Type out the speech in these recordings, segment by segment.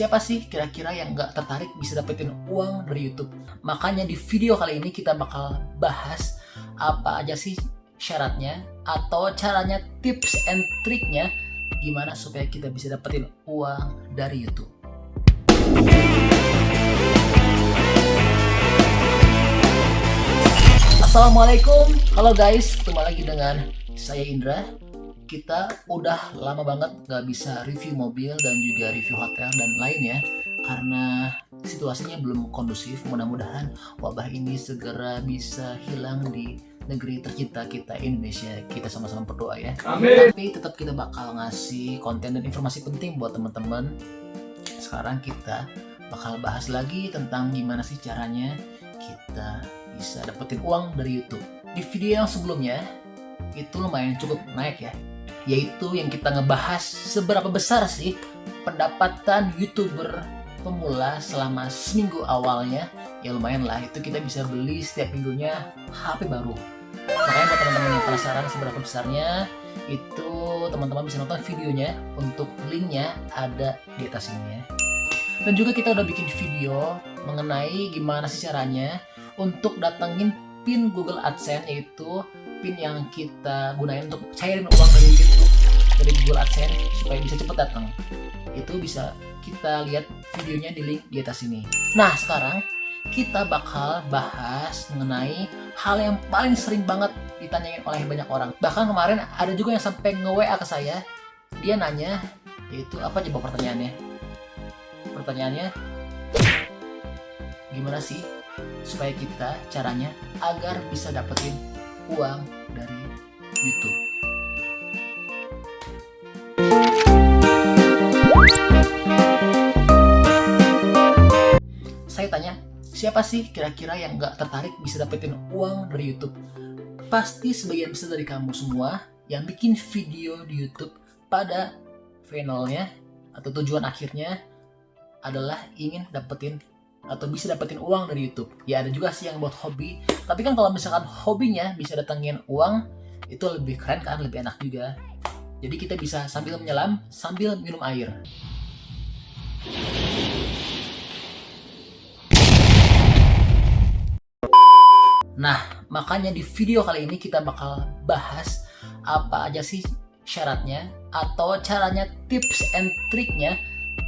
siapa sih kira-kira yang nggak tertarik bisa dapetin uang dari YouTube? Makanya di video kali ini kita bakal bahas apa aja sih syaratnya atau caranya, tips and triknya gimana supaya kita bisa dapetin uang dari YouTube. Assalamualaikum, halo guys, ketemu lagi dengan saya Indra. Kita udah lama banget nggak bisa review mobil dan juga review hotel dan lainnya karena situasinya belum kondusif. Mudah-mudahan wabah ini segera bisa hilang di negeri tercinta kita Indonesia. Kita sama-sama berdoa ya. Amin. Tapi tetap kita bakal ngasih konten dan informasi penting buat teman-teman. Sekarang kita bakal bahas lagi tentang gimana sih caranya kita bisa dapetin uang dari YouTube. Di video yang sebelumnya itu lumayan cukup naik ya, yaitu yang kita ngebahas seberapa besar sih pendapatan YouTuber pemula selama seminggu awalnya. Ya lumayan lah, itu kita bisa beli setiap minggunya HP baru. Makanya buat teman-teman yang penasaran seberapa besarnya, itu teman-teman bisa nonton videonya, untuk linknya ada di atas ini ya. Dan juga kita udah bikin video mengenai gimana sih caranya untuk datengin pin Google AdSense, yaitu pin yang kita gunain untuk cairin uang dari YouTube, dari Google AdSense supaya bisa cepet datang. Itu bisa kita lihat videonya di link di atas ini. Nah sekarang kita bakal bahas mengenai hal yang paling sering banget ditanyain oleh banyak orang. Bahkan kemarin ada juga yang sampai nge-WA ke saya. Dia nanya, yaitu apa coba pertanyaannya? Pertanyaannya, gimana sih supaya kita caranya agar bisa dapetin uang dari YouTube? Saya tanya, siapa sih kira-kira yang nggak tertarik bisa dapetin uang dari YouTube? Pasti sebagian besar dari kamu semua yang bikin video di YouTube pada finalnya atau tujuan akhirnya adalah ingin dapetin atau bisa dapetin uang dari YouTube. Ya ada juga sih yang buat hobi, tapi kan kalau misalkan hobinya bisa datengin uang, itu lebih keren kan, lebih enak juga. Jadi kita bisa sambil menyelam, sambil minum air. Nah, makanya di video kali ini kita bakal bahas apa aja sih syaratnya atau caranya, tips and triknya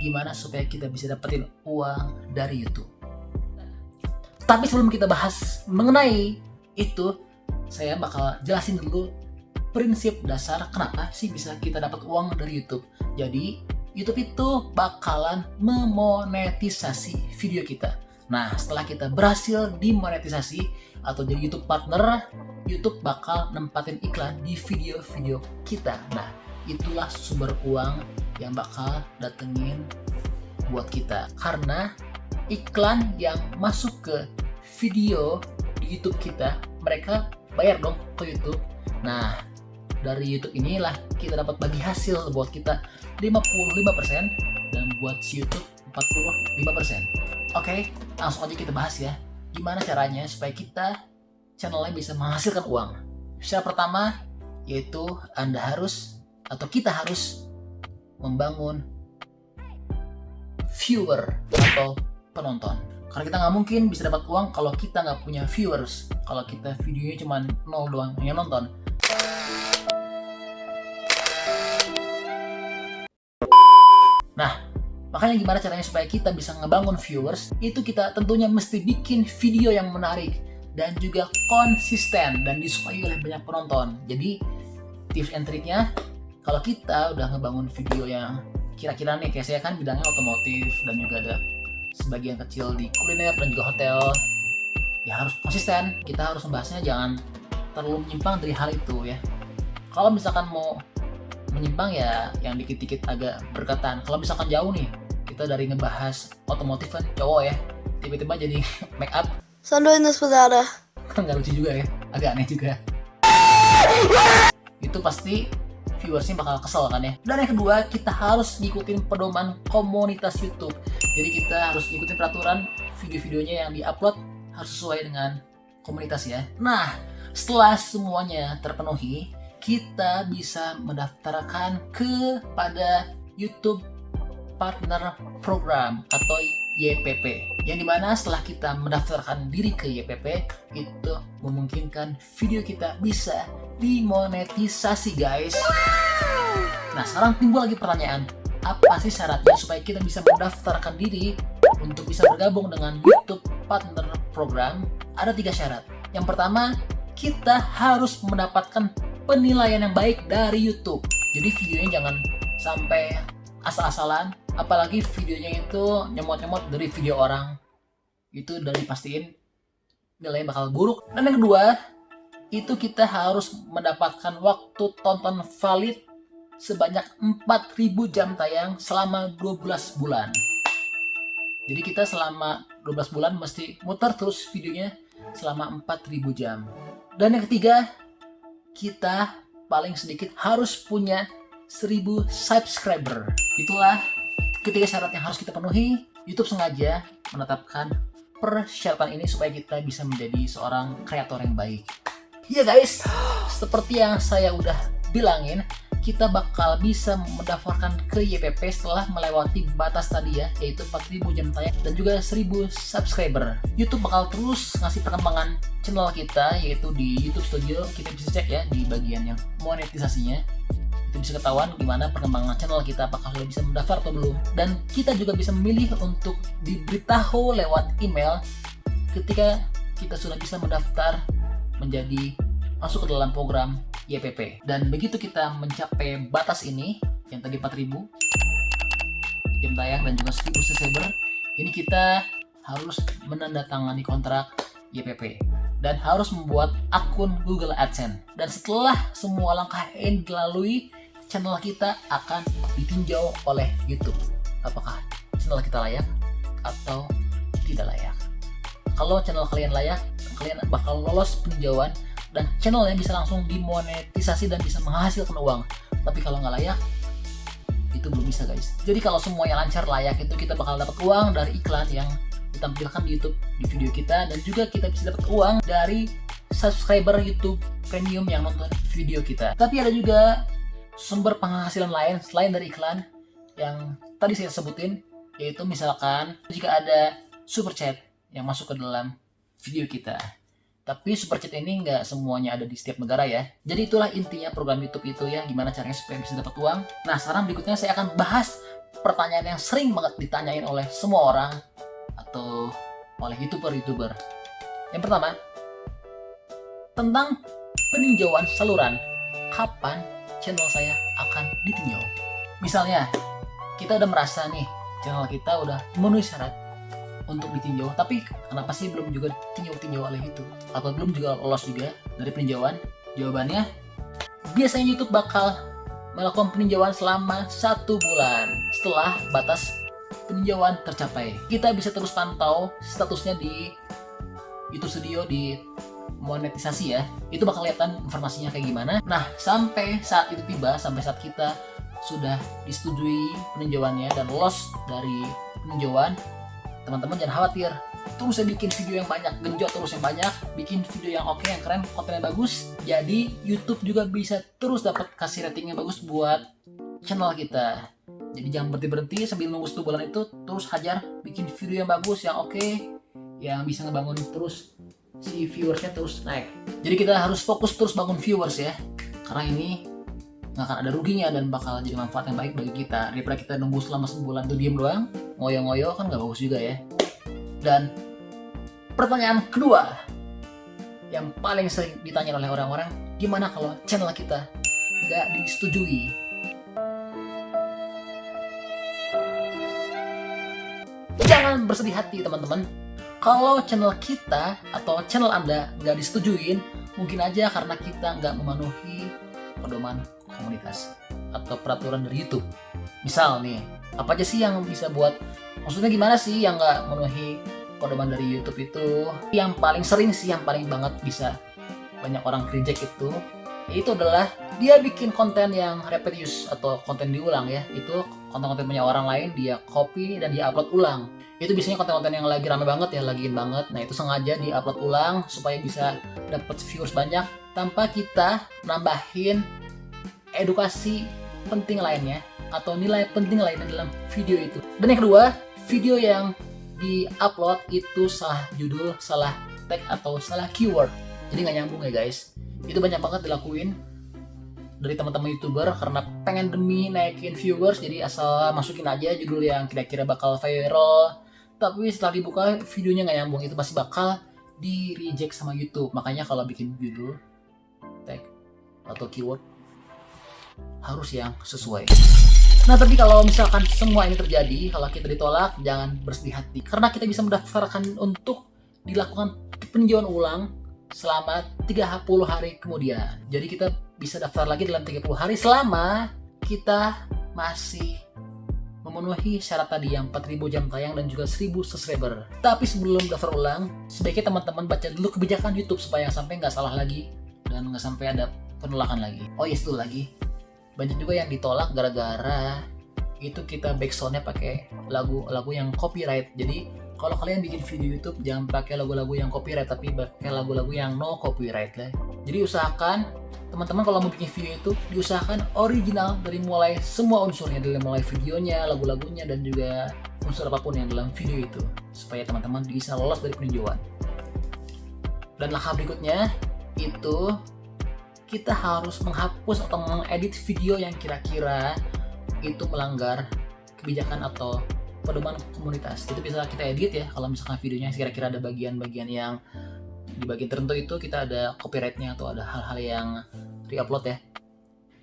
gimana supaya kita bisa dapetin uang dari YouTube. Tapi sebelum kita bahas mengenai itu, saya bakal jelasin dulu prinsip dasar kenapa sih bisa kita dapat uang dari YouTube. Jadi YouTube itu bakalan memonetisasi video kita. Nah setelah kita berhasil dimonetisasi atau jadi YouTube partner, YouTube bakal nempatin iklan di video-video kita. Nah itulah sumber uang yang bakal datengin buat kita, karena iklan yang masuk ke video di YouTube kita, mereka bayar dong ke YouTube. Nah dari YouTube inilah kita dapat bagi hasil buat kita 55% dan buat si YouTube 45%. Oke, langsung aja kita bahas ya, gimana caranya supaya kita channelnya bisa menghasilkan uang. Syarat pertama yaitu Anda harus atau kita harus membangun viewer atau penonton. Karena kita nggak mungkin bisa dapat uang kalau kita nggak punya viewers. Kalau kita videonya cuma 0 doang yang nonton. Nah, makanya gimana caranya supaya kita bisa ngebangun viewers? Itu kita tentunya mesti bikin video yang menarik dan juga konsisten dan disukai oleh banyak penonton. Jadi tips and triknya, kalau kita udah ngebangun video yang kira-kira nih, kayak saya kan bidangnya otomotif dan juga ada sebagian kecil di kuliner dan juga hotel, ya harus konsisten. Kita harus membahasnya jangan terlalu menyimpang dari hal itu ya. Kalau misalkan mau menyimpang ya yang dikit-dikit agak berkaitan. Kalau misalkan jauh nih, kita dari ngebahas otomotif kan cowok ya, tiba-tiba jadi make up, Sanduinus Pudara. kan nggak lucu juga ya, agak aneh juga. Itu pasti viewersnya bakal kesel kan ya. Dan yang kedua, kita harus ngikutin pedoman komunitas YouTube. Jadi kita harus ngikutin peraturan video-videonya yang diupload harus sesuai dengan komunitas ya. Nah, setelah semuanya terpenuhi, kita bisa mendaftarkan kepada YouTube Partner Program atau YPP, yang dimana setelah kita mendaftarkan diri ke YPP itu memungkinkan video kita bisa dimonetisasi, guys. Nah, sekarang timbul lagi pertanyaan, apa sih syaratnya supaya kita bisa mendaftarkan diri untuk bisa bergabung dengan YouTube Partner Program? Ada 3 syarat. Yang pertama, kita harus mendapatkan penilaian yang baik dari YouTube. Jadi videonya jangan sampai asal-asalan, apalagi videonya itu nyemot-nyemot dari video orang. Itu udah dipastiin nilainya bakal buruk. Dan yang kedua, itu kita harus mendapatkan waktu tonton valid sebanyak 4.000 jam tayang selama 12 bulan. Jadi kita selama 12 bulan mesti muter terus videonya selama 4.000 jam. Dan yang ketiga, kita paling sedikit harus punya 1.000 subscriber. Itulah ketiga syarat yang harus kita penuhi. YouTube sengaja menetapkan persyaratan ini supaya kita bisa menjadi seorang kreator yang baik. Ya guys, seperti yang saya udah bilangin, kita bakal bisa mendaftarkan ke YPP setelah melewati batas tadi ya, yaitu 4.000 jam tayang dan juga 1.000 subscriber. YouTube bakal terus ngasih perkembangan channel kita, yaitu di YouTube Studio. Kita bisa cek ya di bagian yang monetisasinya. Itu bisa ketahuan gimana perkembangan channel kita, apakah sudah bisa mendaftar atau belum. Dan kita juga bisa memilih untuk diberitahu lewat email ketika kita sudah bisa mendaftar menjadi masuk ke dalam program YPP. Dan begitu kita mencapai batas ini, yang tadi 4.000 jam tayang dan juga 1.000 subscriber, ini kita harus menandatangani kontrak YPP dan harus membuat akun Google AdSense. Dan setelah semua langkah ini dilalui, channel kita akan ditinjau oleh YouTube. Apakah channel kita layak atau tidak layak? Kalau channel kalian layak, kalian bakal lolos peninjauan dan channelnya bisa langsung dimonetisasi dan bisa menghasilkan uang. Tapi kalau nggak layak, itu belum bisa, guys. Jadi kalau semuanya lancar, layak, itu kita bakal dapat uang dari iklan yang ditampilkan di YouTube di video kita, dan juga kita bisa dapat uang dari subscriber YouTube Premium yang nonton video kita. Tapi ada juga sumber penghasilan lain selain dari iklan yang tadi saya sebutin, yaitu misalkan jika ada super chat yang masuk ke dalam video kita. Tapi super chat ini nggak semuanya ada di setiap negara ya. Jadi itulah intinya program YouTube itu ya, gimana caranya supaya bisa dapat uang. Nah, sekarang berikutnya saya akan bahas pertanyaan yang sering banget ditanyain oleh semua orang atau oleh YouTuber. Yang pertama, tentang peninjauan saluran. Kapan channel saya akan ditinjau? Misalnya, kita udah merasa nih channel kita udah memenuhi syarat untuk ditinjau, tapi kenapa sih belum juga tinjau oleh YouTube atau belum juga lolos juga dari peninjauan? Jawabannya, biasanya YouTube bakal melakukan peninjauan selama 1 bulan setelah batas peninjauan tercapai. Kita bisa terus pantau statusnya di YouTube Studio di monetisasi ya. Itu bakal kelihatan informasinya kayak gimana. Nah, sampai saat itu tiba, sampai saat kita sudah disetujui peninjauannya dan lolos dari peninjauan, teman-teman jangan khawatir. Terus saya bikin video yang banyak, genjot terus yang banyak, bikin video yang oke, yang keren, kontennya bagus. Jadi YouTube juga bisa terus dapat kasih rating yang bagus buat channel kita. Jadi jangan berhenti sambil nunggu 1 bulan itu, terus hajar bikin video yang bagus, yang oke, yang bisa ngebangun terus si viewersnya terus naik. Jadi kita harus fokus terus bangun viewers ya, karena ini nggak akan ada ruginya dan bakal jadi manfaat yang baik bagi kita daripada kita nunggu selama sebulan tuh diem doang ngoyo-ngoyo, kan nggak bagus juga ya. Dan pertanyaan kedua yang paling sering ditanya oleh orang-orang, gimana kalau channel kita nggak disetujui? Jangan bersedih hati teman-teman. Kalau channel kita atau channel Anda nggak disetujuin, mungkin aja karena kita nggak memenuhi pedoman komunitas atau peraturan dari YouTube. Misal nih, apa aja sih yang bisa buat, maksudnya gimana sih yang nggak memenuhi pedoman dari YouTube itu? Yang paling sering sih, yang paling banget bisa banyak orang reject itu adalah dia bikin konten yang repetitious atau konten diulang ya. Itu konten-konten punya orang lain, dia copy dan dia upload ulang. Itu biasanya konten-konten yang lagi rame banget ya, lagi in banget. Nah, itu sengaja di-upload ulang supaya bisa dapat viewers banyak tanpa kita nambahin edukasi penting lainnya atau nilai penting lainnya dalam video itu. Dan yang kedua, video yang di-upload itu salah judul, salah tag, atau salah keyword. Jadi nggak nyambung ya guys. Itu banyak banget dilakuin dari teman-teman YouTuber karena pengen demi naikin viewers, jadi asal masukin aja judul yang kira-kira bakal viral. Tapi setelah dibuka videonya nggak nyambung, itu pasti bakal di-reject sama YouTube. Makanya kalau bikin judul, tag, atau keyword harus yang sesuai. Nah, tapi kalau misalkan semua ini terjadi, kalau kita ditolak, jangan bersedih hati. Karena kita bisa mendaftarkan untuk dilakukan peninjauan ulang selama 30 hari kemudian. Jadi kita bisa daftar lagi dalam 30 hari selama kita masih memenuhi syarat tadi yang 4.000 jam tayang dan juga 1.000 subscriber. Tapi sebelum daftar ulang, sebaiknya teman-teman baca dulu kebijakan YouTube supaya sampai nggak salah lagi dan nggak sampai ada penolakan lagi. Oh yes, itu lagi. Banyak juga yang ditolak gara-gara itu kita backsoundnya pakai lagu-lagu yang copyright. Jadi kalau kalian bikin video YouTube jangan pakai lagu-lagu yang copyright, tapi pakai lagu-lagu yang no copyright lah. Jadi usahakan teman-teman kalau mau bikin video YouTube diusahakan original dari mulai semua unsurnya, dari mulai videonya, lagu-lagunya, dan juga unsur apapun yang dalam video itu, supaya teman-teman bisa lolos dari peninjauan. Dan langkah berikutnya itu kita harus menghapus atau mengedit video yang kira-kira itu melanggar kebijakan atau pedoman komunitas. Itu bisa kita edit ya, kalau misalkan videonya kira-kira ada bagian-bagian yang di bagian tertentu itu kita ada copyrightnya atau ada hal-hal yang re-upload ya.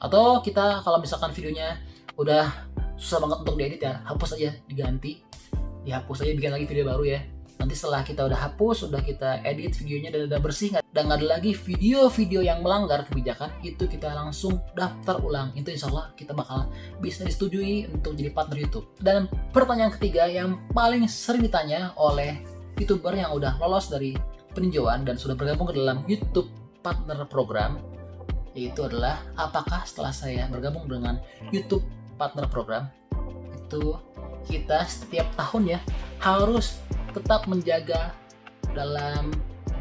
Atau kita kalau misalkan videonya udah susah banget untuk diedit ya, hapus aja, dihapus aja, bikin lagi video baru ya. Nanti setelah kita udah hapus, udah kita edit videonya dan udah bersih, dan nggak ada lagi video-video yang melanggar kebijakan, itu kita langsung daftar ulang. Itu insya Allah kita bakal bisa disetujui untuk jadi partner YouTube. Dan pertanyaan ketiga yang paling sering ditanya oleh YouTuber yang udah lolos dari peninjauan dan sudah bergabung ke dalam YouTube Partner Program, yaitu adalah apakah setelah saya bergabung dengan YouTube Partner Program itu kita setiap tahun ya harus tetap menjaga dalam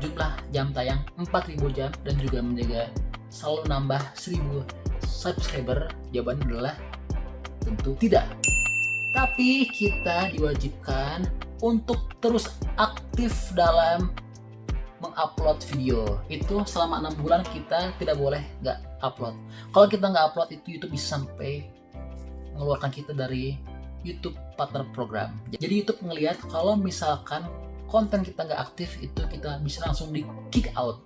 jumlah jam tayang 4.000 jam dan juga menjaga selalu nambah 1.000 subscriber. Jawabannya adalah tentu tidak. Tapi kita diwajibkan untuk terus aktif dalam mengupload video. Itu selama 6 bulan kita tidak boleh nggak upload. Kalau kita nggak upload itu YouTube bisa sampai mengeluarkan kita dari YouTube Partner Program. Jadi YouTube ngelihat kalau misalkan konten kita nggak aktif, itu kita bisa langsung di kick out.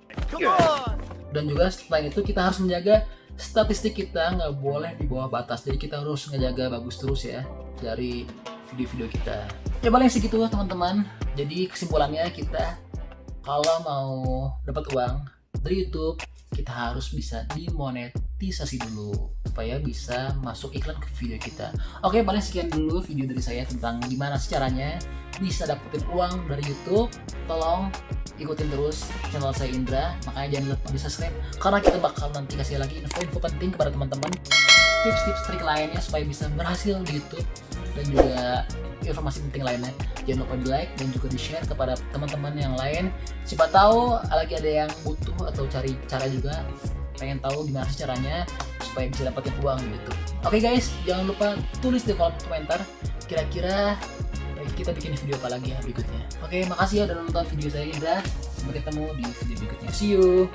Dan juga selain itu kita harus menjaga statistik kita nggak boleh di bawah batas. Jadi kita harus ngejaga bagus terus ya dari video-video kita. Ya paling segitu teman-teman. Jadi kesimpulannya kita kalau mau dapat uang dari YouTube, kita harus bisa dimonetisasi dulu supaya bisa masuk iklan ke video kita. Oke, paling sekian dulu video dari saya tentang gimana caranya bisa dapetin uang dari YouTube. Tolong ikutin terus channel saya Indra, makanya jangan lupa di subscribe karena kita bakal nanti kasih lagi info-info penting kepada teman-teman, tips-tips trik lainnya supaya bisa berhasil di YouTube, dan juga informasi penting lainnya. Jangan lupa di like dan juga di share kepada teman-teman yang lain. Siapa tahu lagi ada yang butuh atau cari cara juga, pengen tahu gimana sih caranya supaya bisa dapetin uang di YouTube. Oke guys, jangan lupa tulis di kolom komentar kira-kira kita bikin video apa lagi ya berikutnya. Oke, makasih ya udah nonton video saya Indra. Sampai ketemu di video berikutnya. See you.